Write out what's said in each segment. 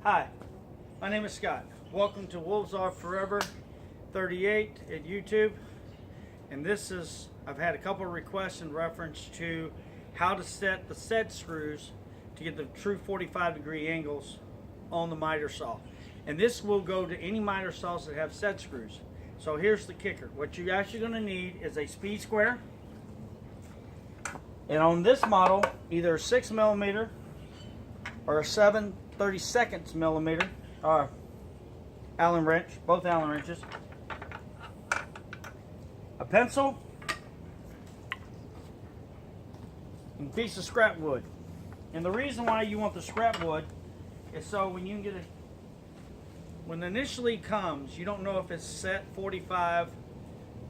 Hi, my name is Scott. Welcome to Wolves Are Forever 38 at YouTube. And this is, I've had a couple of requests in reference to how to set the set screws to get the true 45-degree angles on the miter saw. And this will go to any miter saws that have set screws. So here's the kicker. What you're actually going to need is a speed square. And on this model, either a 6mm or a 7/32 millimeter Allen wrench, both Allen wrenches, a pencil, and a piece of scrap wood. And the reason why you want the scrap wood is so when you can get it, when it initially comes, you don't know if it's set 45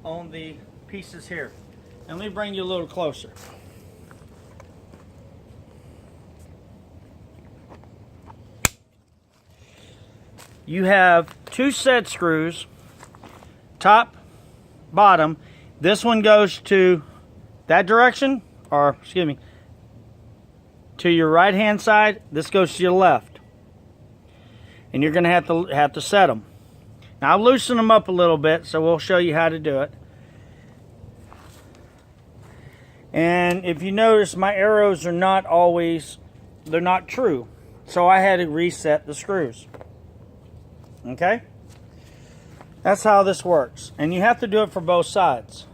on the pieces here. And let me bring you a little closer. You have two set screws, top, bottom. This one goes to that direction, or excuse me, to your right hand side. This goes to your left. And you're going to have to set them. Now I'll loosen them up a little bit, so we'll show you how to do it. And if you notice, my arrows are not always, they're not true. So I had to reset the screws. Okay? That's how this works. And you have to do it for both sides.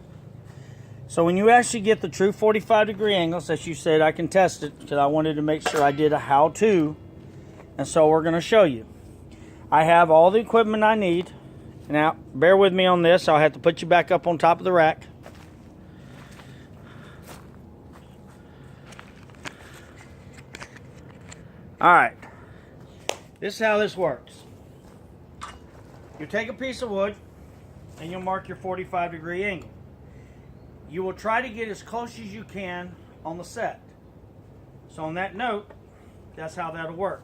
So when you actually get the true 45-degree angles, as you said, I can test it because I wanted to make sure I did a how-to. And so we're going to show you. I have all the equipment I need. Now, bear with me on this. I'll have to put you back up on top of the rack. Alright. This is how this works. You take a piece of wood and you'll mark your 45-degree angle. You will try to get as close as you can on the set. So on that note, that's how that'll work.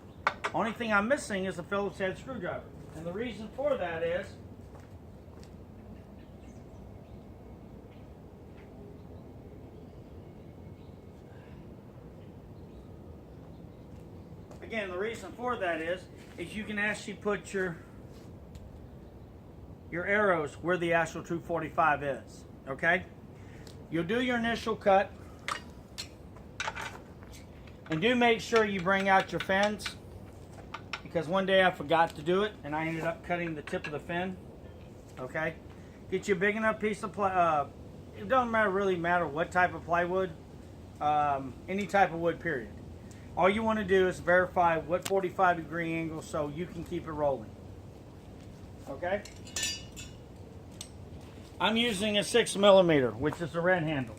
Only thing I'm missing is a Phillips head screwdriver. And the reason for that is you can actually put your arrows where the actual true 45 is. Okay? You'll do your initial cut. And do make sure you bring out your fins, because one day I forgot to do it and I ended up cutting the tip of the fin. Okay? Get you a big enough piece of plywood. It doesn't really matter what type of plywood. Any type of wood, period. All you want to do is verify what 45-degree angle so you can keep it rolling. Okay? I'm using a 6mm, which is the red handle.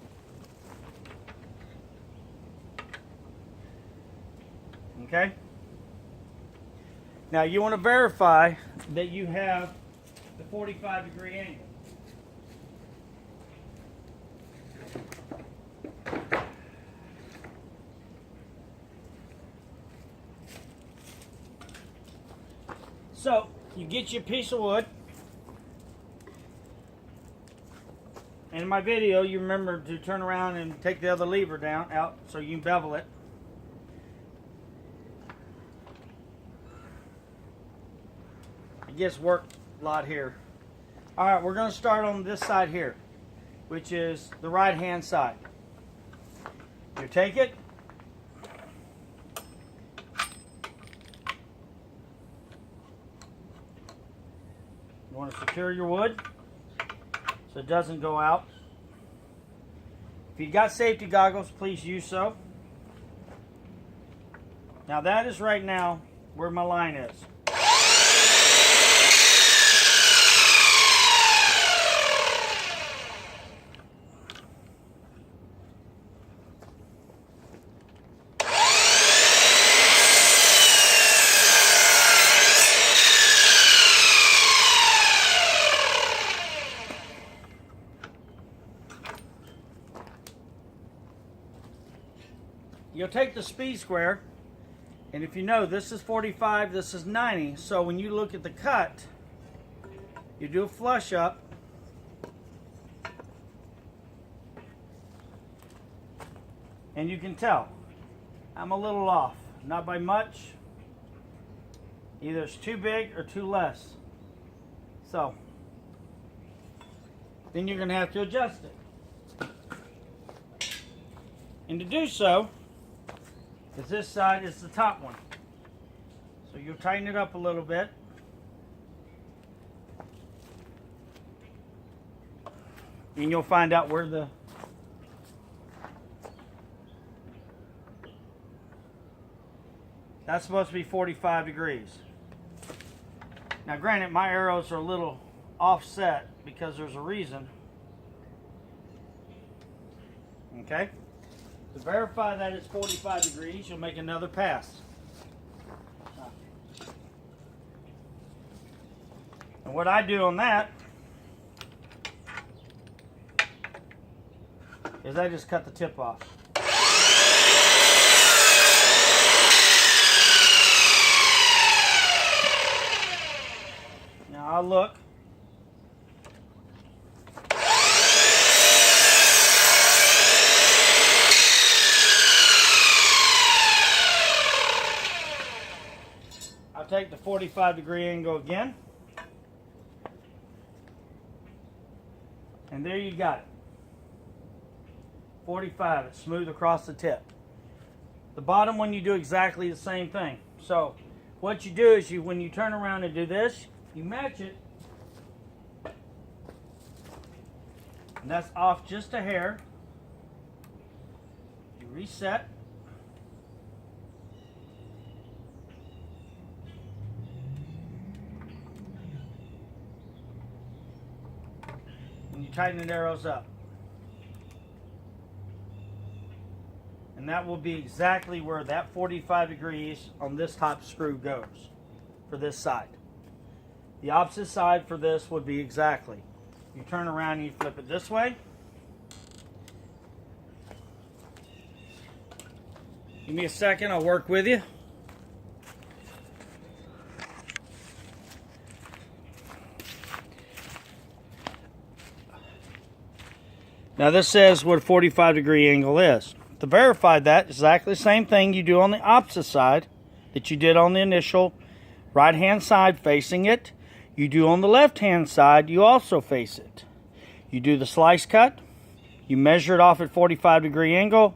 Okay? Now you want to verify that you have the 45-degree angle. So, you get your piece of wood. And in my video, you remember to turn around and take the other lever out so you can bevel it. It gets worked a lot here. Alright, we're going to start on this side here, which is the right hand side. You take it. You want to secure your wood so it doesn't go out. If you got safety goggles, please use so. Now that is right now where my line is. You'll take the speed square, and if you know, this is 45, this is 90, so when you look at the cut, you do a flush up, and you can tell I'm a little off, not by much, Either it's too big or too less. So, then you're going to have to adjust it. And to do so, is this side is the top one. So you'll tighten it up a little bit. And you'll find out where that's supposed to be 45 degrees. Now granted, my arrows are a little offset because there's a reason. Okay? To verify that it's 45 degrees, you'll make another pass. And what I do on that is I just cut the tip off. Now I'll look. I'll take the 45-degree angle again. And there you got it. 45, it's smooth across the tip. The bottom one, you do exactly the same thing. So what you do is when you turn around and do this, you match it. And that's off just a hair. You reset. And you tighten the arrows up. And that will be exactly where that 45 degrees on this top screw goes for this side. The opposite side for this would be exactly. You turn around and you flip it this way. Give me a second, I'll work with you. Now this says what a 45-degree angle is. To verify that, exactly the same thing you do on the opposite side that you did on the initial right-hand side facing it. You do on the left-hand side, you also face it. You do the slice cut, you measure it off at 45-degree angle,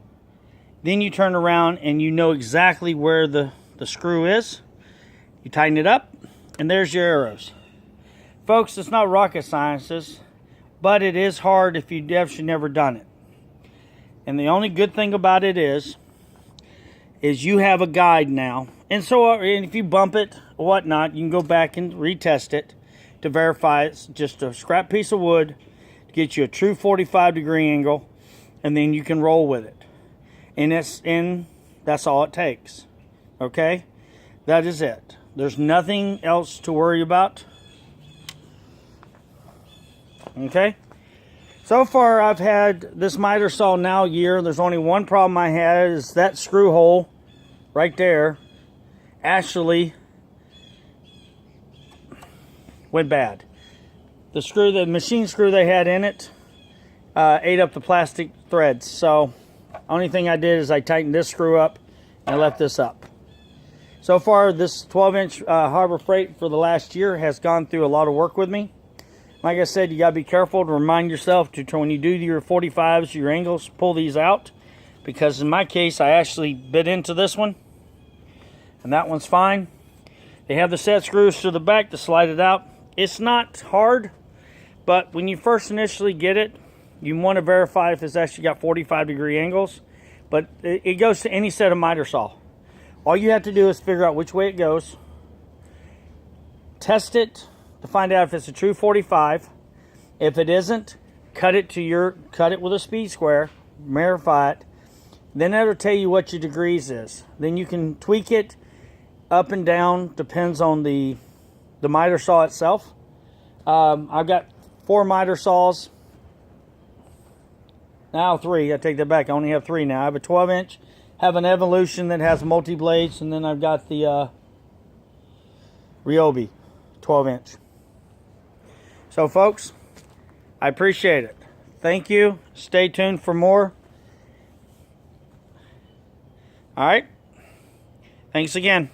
then you turn around and you know exactly where the screw is. You tighten it up, and there's your arrows. Folks, it's not rocket sciences, but it is hard if you've actually never done it. And the only good thing about it is you have a guide now. And so and if you bump it or whatnot, you can go back and retest it to verify it's just a scrap piece of wood to get you a true 45-degree angle, and then you can roll with it. And that's all it takes. Okay? That is it. There's nothing else to worry about. Okay? So far, I've had this miter saw now a year. There's only one problem I had is that screw hole right there actually went bad. The machine screw they had in it ate up the plastic threads. So, only thing I did is I tightened this screw up and left this up. So far, this 12-inch Harbor Freight for the last year has gone through a lot of work with me. Like I said, you got to be careful to remind yourself to, when you do your 45s, your angles, pull these out. Because in my case, I actually bit into this one. And that one's fine. They have the set screws to the back to slide it out. It's not hard, but when you first initially get it, you want to verify if it's actually got 45-degree angles. But it goes to any set of miter saw. All you have to do is figure out which way it goes. Test it to find out if it's a true 45. If it isn't, cut it with a speed square, verify it. Then that'll tell you what your degrees is. Then you can tweak it up and down, depends on the miter saw itself. I've got 4 miter saws. Now 3, I take that back, I only have 3 now. I have a 12-inch, have an Evolution that has multi-blades, and then I've got the Ryobi 12-inch. So folks, I appreciate it. Thank you. Stay tuned for more. All right. Thanks again.